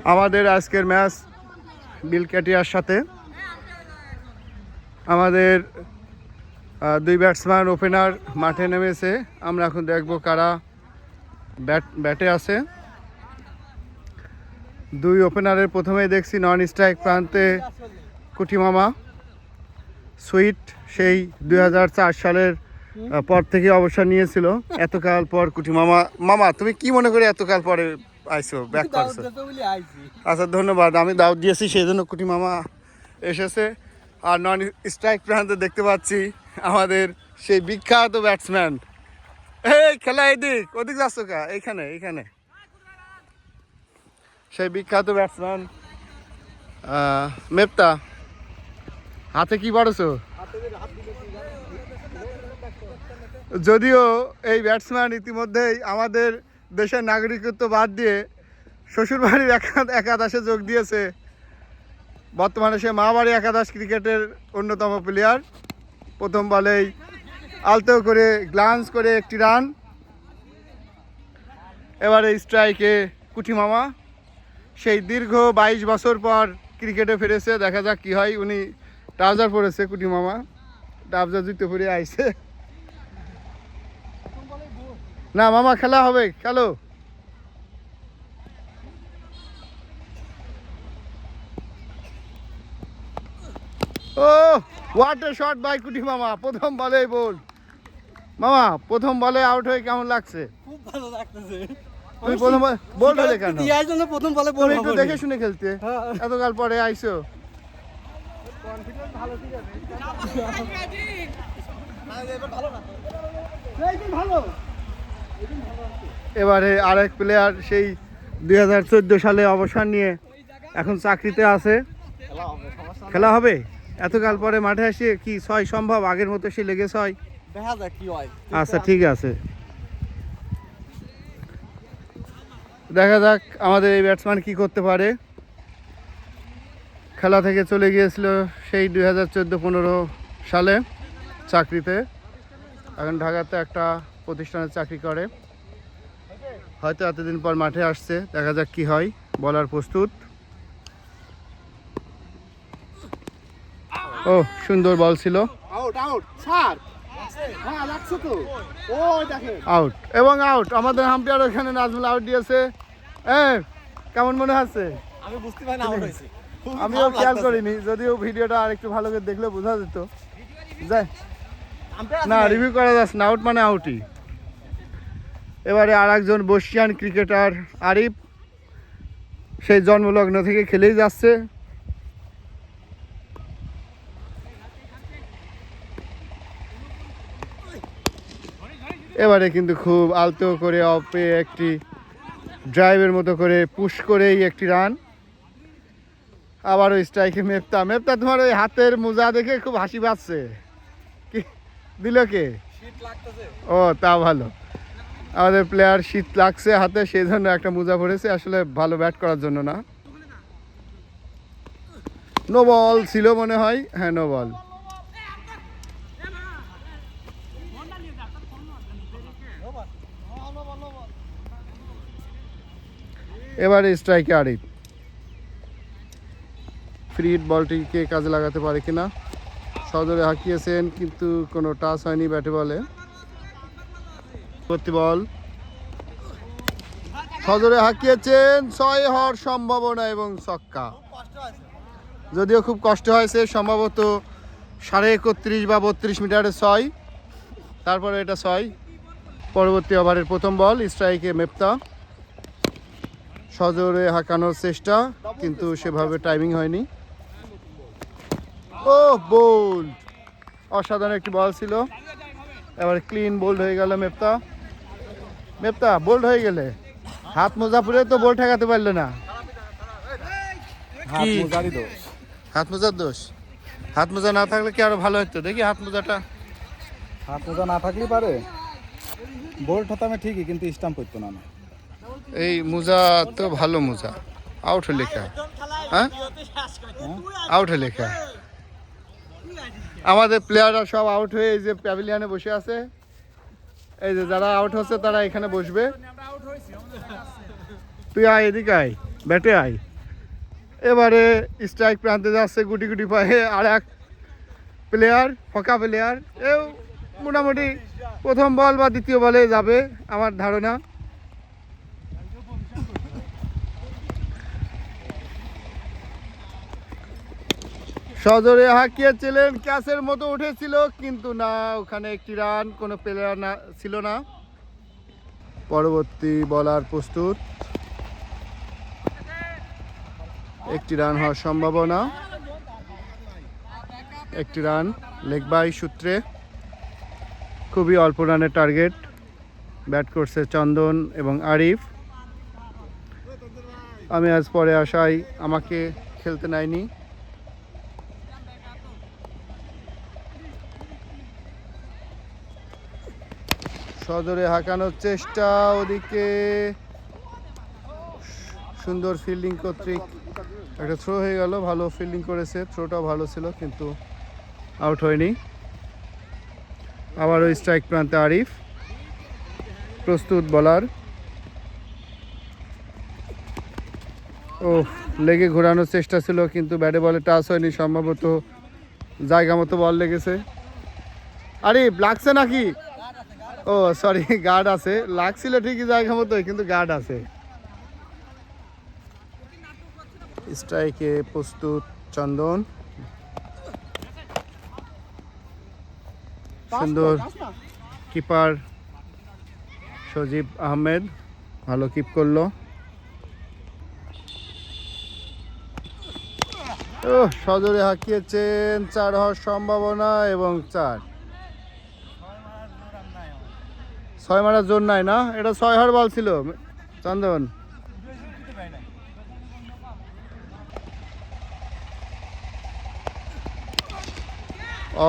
আমাদের আজকের ম্যাচ বিলকেটিয়ার সাথে। আমাদের দুই ব্যাটসম্যান ওপেনার মাঠে নেমেছে। আমরা এখন দেখব কারা ব্যাটে আছে। দুই ওপেনারের প্রথমেই দেখছি নন স্ট্রাইক প্রান্তে কুটিমামা সুইট, সেই 2004 সালের পর থেকে অবসর নিয়েছিল। এতকাল পর কুটিমামা, মামা তুমি কি মনে করে এতকাল পরে আইসো, ব্যাক করছো? আচ্ছা ধন্যবাদ, আমি দাওয়াত দিয়েছি সেই জন্য কুটিমামা এসেছে। আর নন স্ট্রাইক প্রান্তে দেখতে পাচ্ছি আমাদের সেই বিখ্যাত ব্যাটসম্যান। এই খেলা এদিক ওদিক যাচ্ছ কা, এইখানে এইখানে সেই বিখ্যাত ব্যাটসম্যান মেপ্তা। হাতে কি পারছো? যদিও এই ব্যাটসম্যান ইতিমধ্যেই আমাদের দেশের নাগরিকত্ব বাদ দিয়ে শ্বশুরবাড়ির একাদশে যোগ দিয়েছে। বর্তমানে সে মামাবাড়ি একাদশ ক্রিকেটের অন্যতম প্লেয়ার। প্রথম বলেই আলতো করে গ্লান্স করে একটি রান। এবারে স্ট্রাইকে কুটিমামা, সেই দীর্ঘ 22 বছর পর ক্রিকেটে ফিরেছে। দেখা যাক কি হয়। উনি ট্রাউজার পরেছে কুটিমামা, ট্রাউজার জুতো পরে আইছে। না মামা খেলা হবে, খেলো। ও হোয়াট এ শট বাই কুটিমামা, প্রথম বলেই বল। মামা প্রথম বলে আউট হয়ে কেমন লাগছে? খুব ভালো লাগতেছে। তুমি প্রথম বল হলে কেন? দিয়ার জন্য প্রথম বলে বল একটু দেখে শুনে খেলতে, এতকাল পরে আইছো। কনফিডেন্স ভালো, ঠিক আছে। এবারে আরেক প্লেয়ার সেই 2014 সালে অবসর নিয়ে এখন চাকরিতে আছে। খেলা হবে। এতকাল পরে মাঠে এসে কি 6 সম্ভব? আগের মতো সে লেগে 6? দেখা যাক কি হয়। আচ্ছা ঠিক আছে, দেখা যাক আমাদের এই ব্যাটসম্যান কি করতে পারে। খেলা থেকে চলে গিয়েছিল সেই 2014-15 সালে চাকরিতে। এখন ঢাকাতে একটা প্রতিষ্ঠানে চাকরি করে। হয়তো এতদিন পর মাঠে আসছে, দেখা যাক কি হয়। বলার প্রস্তুত। ও সুন্দর বল ছিল, আউট আউট স্যার। হ্যাঁ লাগছে তো। ও দেখেন আউট এবং আউট। আমাদের আম্পায়ার ওখানে নাজমুল আউট দিয়েছে। কেমন মনে হচ্ছে? আমি বুঝতে পারি না আউট হইছে। আমিও খেয়াল করিনি, যদিও ভিডিওটা আরেকটু ভালো করে দেখলে বোঝা যেত। যাই না, রিভিউ করা যাচ্ছে না, আউট মানে আউটই। এবারে আর একজন বর্ষিয়ান ক্রিকেটার আরিফ, সেই জন্মলগ্ন থেকে খেলেই যাচ্ছে। এবারে কিন্তু খুব আলতো করে অপে একটি ড্রাইভের মতো করে পুশ করেই একটি রান। আবারও স্ট্রাইকে মেপ্তা। মেপ্তা তোমার ওই হাতের মোজা দেখে খুব হাসি পাচ্ছে। কি দিল কে? ও তা ভালো, আমাদের প্লেয়ার শীত লাগছে হাতে, সেই জন্য একটা মোজা পড়েছে, আসলে ভালো ব্যাট করার জন্য না। নো বল ছিল মনে হয়, হ্যাঁ নো বল। এবারে স্ট্রাইকে আরিফ, ফ্রি হিট বলটিকে কাজে লাগাতে পারে কিনা। সদরে হাঁকিয়েছেন কিন্তু কোনো টাচ হয়নি ব্যাটে বলে। প্রতি বল সদরে হাঁকিয়েছেন, 6 হওয়ার সম্ভাবনা এবং ছক্কা। যদিও খুব কষ্ট হয়েছে, সম্ভবত 31.5 বা 32 মিটারের 6, তারপরে এটা 6। পরবর্তী ওভারের প্রথম বল, স্ট্রাইকে মেপ্তা। সজোরে হাঁকানোর চেষ্টা, কিন্তু সেভাবে টাইমিং হয়নি। ও বোল্ড, অসাধারণ একটি বল ছিল। এবার ক্লিন বোল্ড হয়ে গেল মেপ্তা। মেপ্তা বোল্ড হয়ে গেলে হাত মোজা পরে তো বল ঠেকাতে পারলে না। হাত মোজারই দোষ। হাত মোজার দোষ? হাত মোজা না থাকলে কি আরো ভালো হতো? দেখি হাত মোজাটা। হাত মোজা না থাকলেই পারে। বল ঠতামে ঠিকই, কিন্তু স্টাম্প করতো না। এই মোজা তো ভালো মোজা। আউট হলে লেখা, হ্যাঁ আউট হলে লেখা। আমাদের প্লেয়াররা সব আউট হয়ে এই যে প্যাভিলিয়নে বসে আছে। এই যে যারা আউট হচ্ছে তারা এখানে বসবে। তুই আয় এদিকে আয়, ব্যাটে আয়। এবারে স্ট্রাইক প্রান্তে যাচ্ছে গুটি গুটি পায়ে আর এক প্লেয়ার, ফাঁকা প্লেয়ার। এও মোটামুটি প্রথম বল বা দ্বিতীয় বলে যাবে আমার ধারণা। সজোরে হাঁকিয়েছিলেন, ক্যাচের মতো উঠেছিল কিন্তু না, ওখানে একটি রান, কোনো প্লেয়ার না ছিল না। পরবর্তী বলার প্রস্তুত, একটি রান হওয়ার সম্ভাবনা, একটি রান লেগ বাই সূত্রে। খুবই অল্প রানের টার্গেট। ব্যাট করছে চন্দন এবং আরিফ। আমি আজ পরে আসায় আমাকে খেলতে নেয়নি। সজোরে হাঁকানোর চেষ্টা, ওদিকে সুন্দর ফিল্ডিং কর্তৃক একটা থ্রো হয়ে গেল। ভালো ফিল্ডিং করেছে, থ্রোটাও ভালো ছিল কিন্তু আউট হয়নি। আবারও স্ট্রাইক প্রান্তে আরিফ, প্রস্তুত বলার। ও লেগে ঘোরানোর চেষ্টা ছিল কিন্তু ব্যাটে বলে টাচ হয়নি, সম্ভবত জায়গা মতো বল লেগেছে। আরিফ লাগছে নাকি? ও সরি, গার্ড আছে। লাগছিল ঠিকই জায়গা মতো, কিন্তু গার্ড আছে। স্ট্রাইকে প্রস্তুত চন্দন, সুন্দর কিপার সজীব আহমেদ ভালো কিপ করলো। ও সজোরে হাঁকিয়েছেন, 4 হওয়ার সম্ভাবনা এবং 4। 6 মারার জোর নাই না, এটা 6 হওয়ার বল ছিল চন্দন।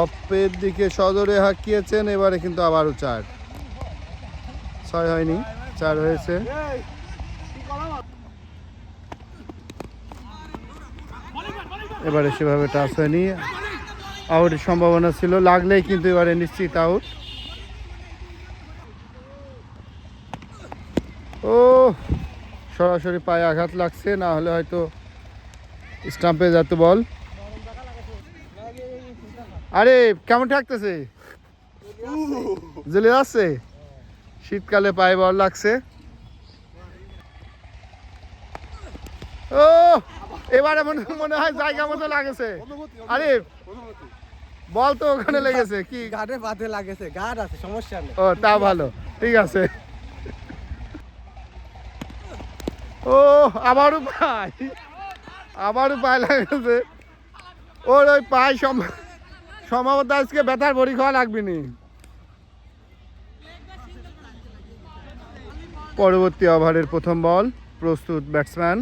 অফের দিকে সজোরে হাঁকিয়েছেন, এবারে কিন্তু আবারও 4। 6 হয়নি, 4 হয়েছে। এবারে সেভাবে টাচ হয়নি, আউটের সম্ভাবনা ছিল, লাগলেই কিন্তু এবারে নিশ্চিত আউট। ও সরাসরি পায়ে আঘাত লাগছে, না হলে হয়তো স্টাম্পে যেত বল। আরে কেমন ঠেকতেছে, জ্বলে যাচ্ছে, শীতকালে পায়ে বল লাগছে। ও এবারে মনে হয় জায়গা মতো লাগেছে। আরে বল তো ওখানে লেগেছে, কি গাড়ে বাঁধে লাগেছে, গার্ড আছে, সমস্যা নেই। ও তা ভালো, ঠিক আছে। ও আবারও পায়ে লাগেছে। ওর ওই পায়ে সম্ভবত আজকে ব্যথার বড়ি খাওয়া লাগবে নি। পরবর্তী ওভারের প্রথম বল, প্রস্তুত ব্যাটসম্যান।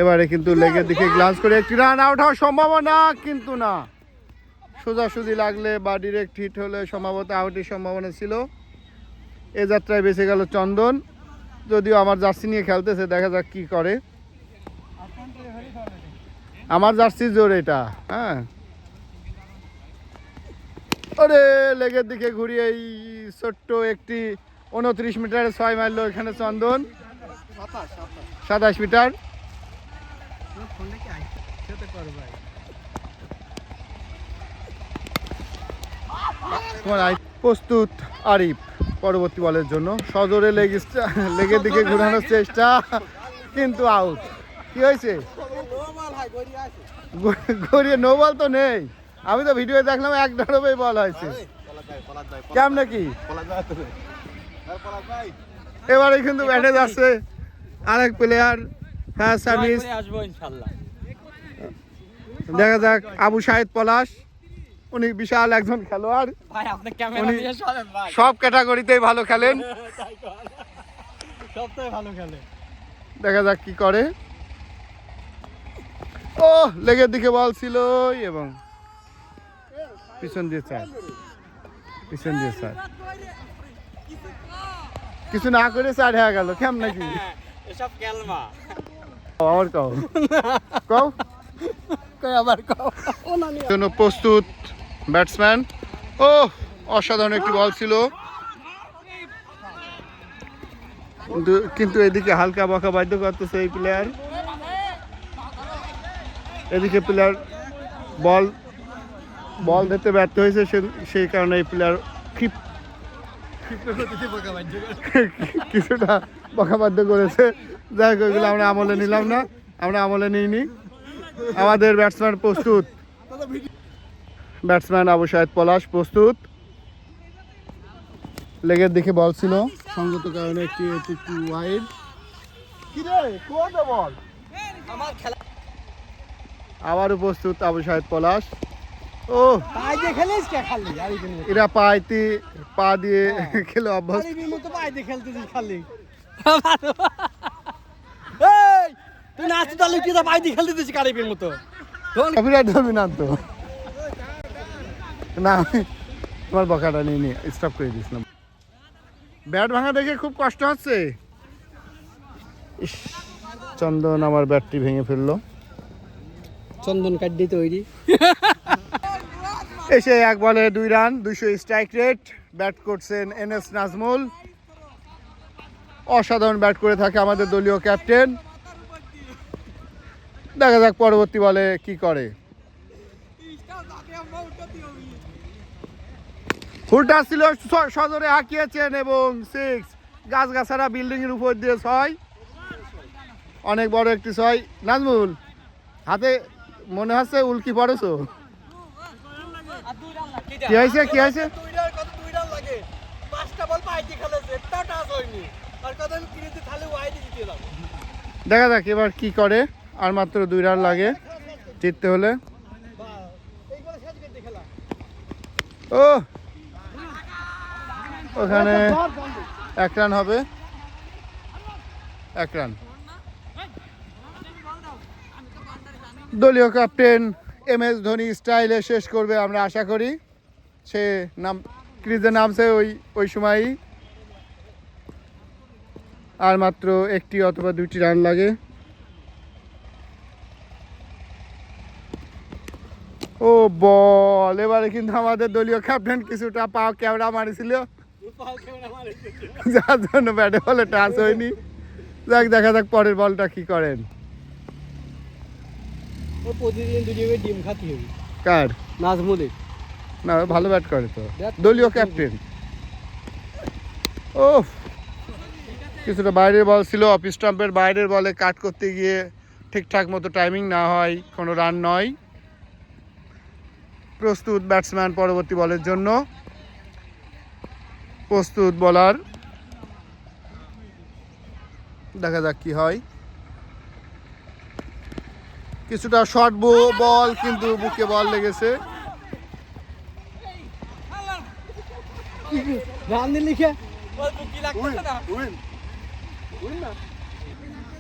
এবারে কিন্তু লেগের দিকে গ্লান্স করে একটি রান, আউট হওয়ার সম্ভাবনা কিন্তু না, সোজাসুজি লাগলে বা ডিরেক্ট হিট হলে সম্ভবত আউটের সম্ভাবনা ছিল। এ যাত্রায় বেঁচে গেল চন্দন, যদিও আমার জার্সি নিয়ে খেলতেছে, দেখা যাক কি করে। আমার জার্সির জোর এটা। হ্যাঁ, আরে লেগের দিকে ঘুরিয়ে এই ছোট্ট একটি 29 মিটারে 6 মারলো এখানে চন্দন। 27 মিটার। প্রস্তুত আরিফ পরবর্তী বলের জন্য। সজোরে লেগের দিকে ঘোরানোর চেষ্টা কিন্তু আউট। কি হয়েছে? গড়িয়ে নো বল তো নেই, আমি তো ভিডিও দেখলাম এক ধরবেই বল হয়েছে। কেমন কি এবারে কিন্তু ব্যাটে যাচ্ছে আরেক প্লেয়ার, ফায়ার সার্ভিস। দেখা যাক আবু শাহেদ পলাশ, উনি বিশাল একজন খেলোয়াড়, উনি সব ক্যাটাগরিতেই ভালো খেলেন। দেখা যাক কি করে। ও লেগের দিকে বল ছিল এবং পিছন দিয়ে স্যার কিছু না করে 4 হয়ে গেল। কেমন নাকি আবার জন্য প্রস্তুত ব্যাটসম্যান। ও অসাধারণ একটি বল ছিল, কিন্তু এদিকে হালকা বকা বাধ্য করতেছে এই প্লেয়ার। এদিকে প্লেয়ার বল বল দিতে ব্যর্থ হয়েছে, সেই কারণে এই প্লেয়ার কিছুটা বকাবাধ্য করেছে। যাই হোক, ওইগুলো আমরা আমলে নিলাম না, আমরা আমলে নিইনি। আমাদের ব্যাটসম্যান প্রস্তুত, ব্যাটসম্যান আবু সাহেদ পলাশ প্রস্তুত। লেগের দিকে বল ছিল, সঙ্গত কারণে একটি ওয়াইড। আবারও প্রস্তুত আবু সাহেদ পলাশ। ও এরা পা দিয়ে খেলে অভ্যস্ত। কপিরাইট ধরবি না তো, না আমি তোমার বকাটা নিয়ে স্টপ করে দিয়েছিলাম। ব্যাট ভাঙা দেখে খুব কষ্ট হচ্ছে। ইস, চন্দন আমার ব্যাটটি ভেঙে ফেললো। চন্দন কাটদি তৈরি। এসে 1 বলে 2 রান, 200 স্ট্রাইক রেট। ব্যাট করছেন এনএস নাজমুল। অসাধারণ ব্যাট করে থাকে আমাদের দলীয় ক্যাপ্টেন। দেখা যাক পরবর্তী বলে কি করে। ফুলটা ছিল, সজোরে হাঁকিয়েছেন এবং 6। গাছগাছাড়া বিল্ডিং এর উপর দিয়ে 6, অনেক বড় একটি 6। নাজমুল হাতে মনে হচ্ছে উল্কি পড়েছো। কি হয়েছে, কি হয়েছে? দেখা যাক এবার কি করে। আর মাত্র 2 রান লাগে জিততে হলে। ও ওখানে 1 রান হবে, 1 রান। দলীয় ক্যাপ্টেন MS ধোনি স্টাইলে শেষ করবে আমরা আশা করি। সে ক্রিজে নামছে ওই সময়ই। আর মাত্র 1টি অথবা 2টি রান লাগে। ও বল, এবারে কিন্তু আমাদের দলীয় ক্যাপ্টেন কিছুটা পাও ক্যামেরা মারিছিল, যার জন্য ব্যাটে বলে টাচ হয়নি। যাক, দেখা যাক পরের বলটা কি করেন। প্রতিদিন ডিম খাতি হবে কার? নাজমুলের। না, ভালো ব্যাট করে তো দলীয় ক্যাপ্টেন। ও কিছুটা বাইরের বল ছিল, অফ স্টাম্পের বাইরের বলে কাট করতে গিয়ে ঠিকঠাক মতো টাইমিং না হয় কোনো রান নয়। প্রস্তুত ব্যাটসম্যান পরবর্তী বলের জন্য। প্রস্তুত বোলার, দেখা যাক কি হয়। কিছুটা শর্ট বল, কিন্তু বুকে বল লেগেছে।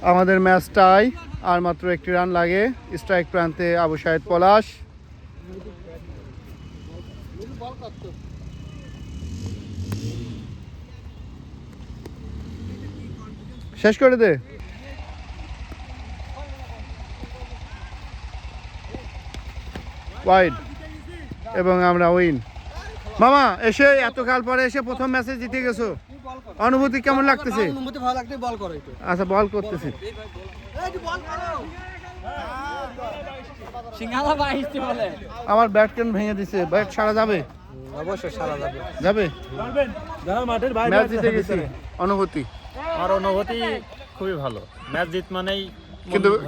আমাদের ম্যাচটাই আর মাত্র 1টি রান লাগে। স্ট্রাইক প্রান্তে আবু সাহেদ পলাশ। শেষ করে দে। ওয়াইড এবং আমরা উইন। মামা, এসে এতকাল পরে এসে প্রথম ম্যাচে জিতে গেছো, অনুভূতি কেমন লাগতেছে? অনুভূতি ভালো লাগছে, বল করো একটু। আচ্ছা, বল করতেছি। সিঙ্গালা বাইতে বলে আমার ব্যাট কেন ভেঙে দিছে, ব্যাট সারা যাবে? অবশ্যই সারা যাবে। যাবে। ম্যাচ জিতে গেছি, অনুভূতি? আমার অনুভূতি খুবই ভালো। ম্যাচ জিত মানেই,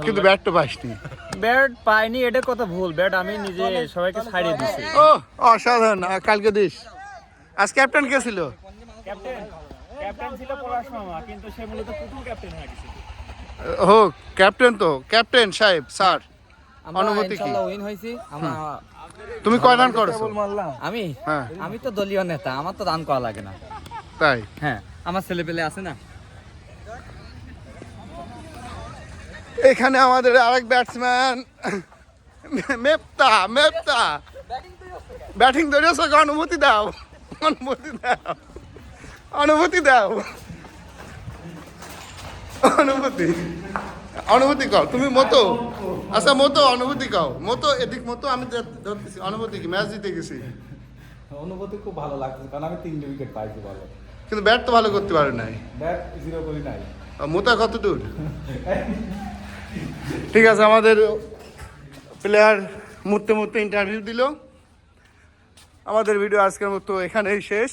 কিন্তু ব্যাট তো পাইনি। ব্যাট পাইনি এটা কথা ভুল, ব্যাট আমি নিজে সবাইকে ছাড়িয়ে দিছি। ও অসাধারণ। কালকে দিস। আজ ক্যাপ্টেন কে ছিল? ক্যাপ্টেন ছিল পলাশ মামা, কিন্তু সে মূলত প্রথম ক্যাপ্টেন হয়ে গেছে। ও ক্যাপ্টেন, তো ক্যাপ্টেন সাহেব স্যার, অনুভূতি কি? ইনশাআল্লাহ উইন হইছি আমরা। তুমি কয় রান করেছো? আমি হ্যাঁ, আমি তো দলীয় নেতা, আমার তো রান করা লাগে না। তাই? হ্যাঁ, আমার ছেলে পেলে আছে না। এখানে আমাদের আরেক ব্যাটসম্যান মেপ্তা ব্যাটিং ধরেছো, অনুভূতি দাও, অনুভূতি কও তুমি। মতো আচ্ছা, মতো অনুভূতি কও। মতো এদিক, মতো আমি ধরতেছি। অনুভূতি কি? ম্যাচ জিতে গেছি, অনুভূতি খুব ভালো লাগছে, কারণ আমি 3 উইকেট পাইছি ভালো। কিন্তু ব্যাট তো ভালো করতে পারে নাই। ব্যাট 0 করি নাই। মোটা কত দূর? ঠিক আছে, আমাদের প্লেয়ার মুহূর্তে মুহূর্তে ইন্টারভিউ দিল। আমাদের ভিডিও আজকের মতো এখানেই শেষ।